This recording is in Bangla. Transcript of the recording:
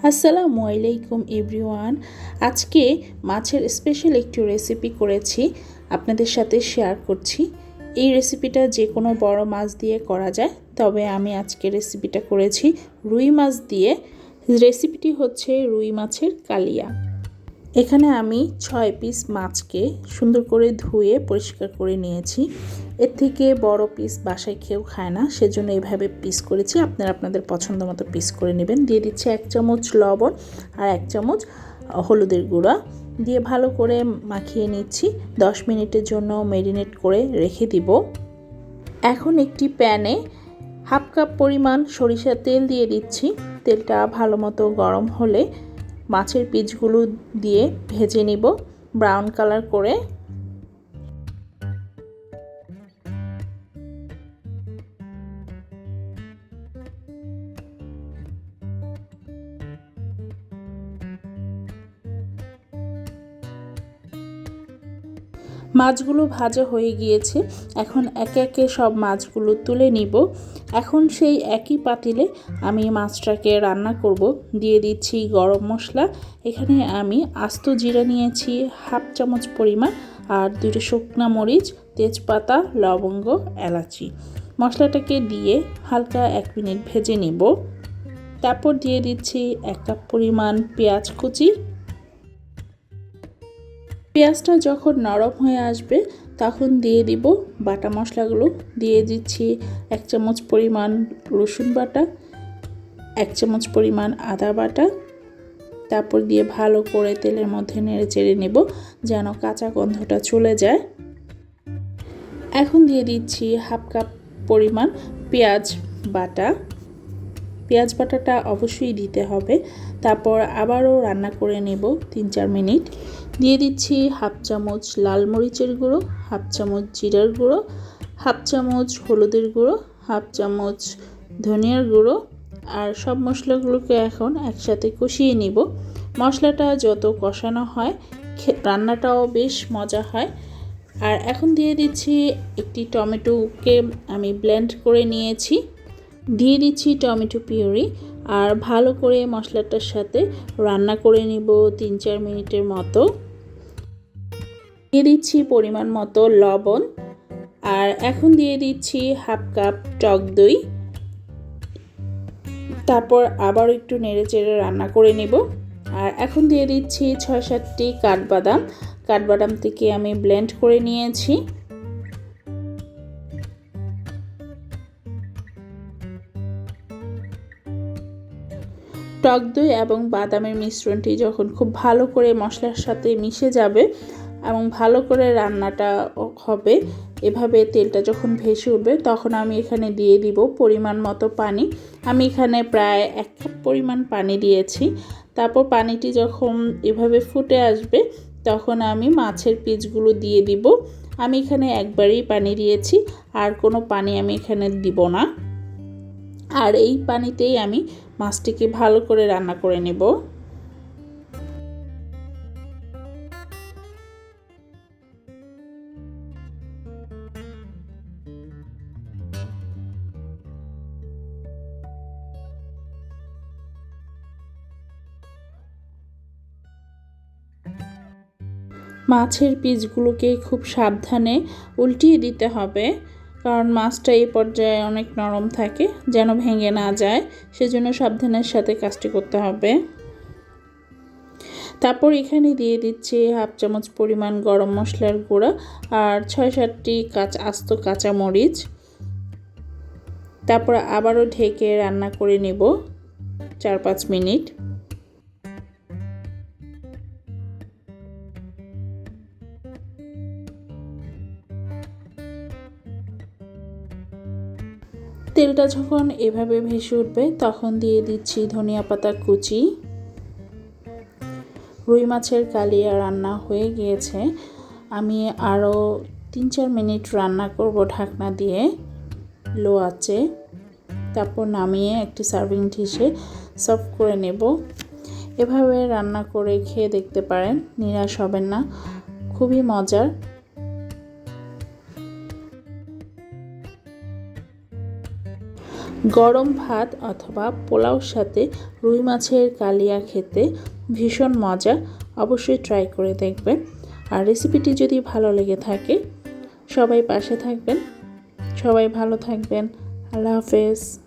আসসালামু আলাইকুম এভরিওয়ান। আজকে মাছের স্পেশাল একটি রেসিপি করেছি, আপনাদের সাথে শেয়ার করছি। এই রেসিপিটা যে কোনো বড় মাছ দিয়ে করা যায়, তবে আমি আজকে রেসিপিটা করেছি রুই মাছ দিয়ে। রেসিপিটি হচ্ছে রুই মাছের কালিয়া। এখানে আমি 6 পিস মাছকে সুন্দর করে ধুয়ে পরিষ্কার করে নিয়েছি। এর থেকে বড় পিস বাসায় কেউ খায় না, সেজন্য এইভাবে পিস করেছি। আপনারা আপনাদের পছন্দ মতো পিস করে নেবেন। দিয়ে দিচ্ছি 1 চামচ লবণ আর 1 চামচ হলুদের গুঁড়া দিয়ে ভালো করে মাখিয়ে নিচ্ছি। 10 মিনিটের জন্য ম্যারিনেট করে রেখে দিব। এখন একটি প্যানে হাফ কাপ পরিমাণ সরিষার তেল দিয়ে দিচ্ছি। তেলটা ভালো মতো গরম হলে মাছের পিসগুলো দিয়ে ভেজে নিব ব্রাউন কালার করে। মাছগুলো ভাজা হয়ে গিয়েছে, এখন একে একে সব মাছগুলো তুলে নিব। এখন সেই একই পাতিলে আমি মাছটাকে রান্না করব। দিয়ে দিচ্ছি গরম মশলা। এখানে আমি আস্ত জিরা নিয়েছি হাফ চামচ পরিমাণ, আর 2টা শুকনা মরিচ, তেজপাতা, লবঙ্গ, এলাচি। মশলাটাকে দিয়ে হালকা 1 মিনিট ভেজে নিব। তারপর দিয়ে দিচ্ছি 1 কাপ পরিমাণ পেঁয়াজ কুচি। পেঁয়াজটা যখন নরম হয়ে আসবে তখন দিয়ে দিব বাটা মশলাগুলো। দিয়ে দিচ্ছি 1 চামচ পরিমাণ রসুন বাটা, 1 চামচ পরিমাণ আদা বাটা। তারপর দিয়ে ভালো করে তেলের মধ্যে নেড়ে চেড়ে নেব যেন কাঁচা গন্ধটা চলে যায়। এখন দিয়ে দিচ্ছি হাফ কাপ পরিমাণ পেঁয়াজ বাটা। পেঁয়াজ বাটাটা অবশ্যই দিতে হবে। তারপর আবারও রান্না করে নেব 3-4 মিনিট। দিয়ে দিচ্ছি হাফ চামচ লাল মরিচের গুঁড়ো, হাফ চামচ জিরার গুঁড়ো, হাফ চামচ হলুদের গুঁড়ো, হাফ চামচ ধনিয়ার গুঁড়ো। আর সব মশলাগুলোকে এখন একসাথে কষিয়ে নিব। মশলাটা যত কষানো হয় রান্নাটাও বেশ মজা হয়। আর এখন দিয়ে দিচ্ছি একটি টমেটোকে আমি ব্লেন্ড করে নিয়েছি। দিয়ে দিচ্ছি টমেটো পিউরি আর ভালো করে মশলাটার সাথে রান্না করে নিব 3-4 মিনিটের মতো। দিয়ে দিচ্ছি পরিমাণ মতো লবণ, আর এখন দিয়ে দিচ্ছি হাফ কাপ টক দই। তারপর আবার একটু নেড়ে চেড়ে রান্না করে নেব। আর এখন দিয়ে দিচ্ছি 6-7টি কাঠবাদাম। কাঠবাদাম থেকে আমি ব্লেন্ড করে নিয়েছি। টক দই এবং বাদামের মিশ্রণটি যখন খুব ভালো করে মশলার সাথে মিশে যাবে এবং ভালো করে রান্নাটা হবে, এভাবে তেলটা যখন ভেসে উঠবে তখন আমি এখানে দিয়ে দিব পরিমাণ মতো পানি। আমি এখানে প্রায় 1 কাপ পরিমাণ পানি দিয়েছি। তারপর পানিটি যখন এভাবে ফুটে আসবে তখন আমি মাছের পিসগুলো দিয়ে দিব। আমি এখানে একবারই পানি দিয়েছি, আর কোনো পানি আমি এখানে দিব না। আর এই পানিতেই আমি মাছটিকে ভালো করে রান্না করে নেব। মাছের পিসগুলোকে খুব সাবধানে উল্টিয়ে দিতে হবে, কারণ মাছটা এই পর্যায়ে অনেক নরম থাকে, যেন ভেঙে না যায়। সেজন্য সাবধানের সাথে কাজটি করতে হবে। তারপর এখানে দিয়ে দিচ্ছি হাফ চামচ পরিমাণ গরম মশলার গুঁড়া আর 6-7টি আস্ত কাঁচা মরিচ। তারপর আবারও ঢেকে রান্না করে নেব 4-5 মিনিট। তেলটা যখন এভাবে ভেসে উঠবে তখন দিয়ে দিচ্ছি ধনিয়া পাতা কুচি। রুই মাছের কালিয়া রান্না হয়ে গিয়েছে। আমি আরও 3-4 মিনিট রান্না করব ঢাকনা দিয়ে লো আঁচে। তারপর নামিয়ে একটি সার্ভিং ডিশে সার্ভ করে নেব। এভাবে রান্না করে খেয়ে দেখতে পারেন, নিরাশ হবেন না, খুবই মজার। গরম ভাত অথবা পোলাওর সাথে রুই মাছের কালিয়া খেতে ভীষণ মজা। অবশ্যই ট্রাই করে দেখবেন। আর রেসিপিটি যদি ভালো লেগে থাকে সবাই পাশে থাকবেন। সবাই ভালো থাকবেন। আল্লাহ হাফেজ।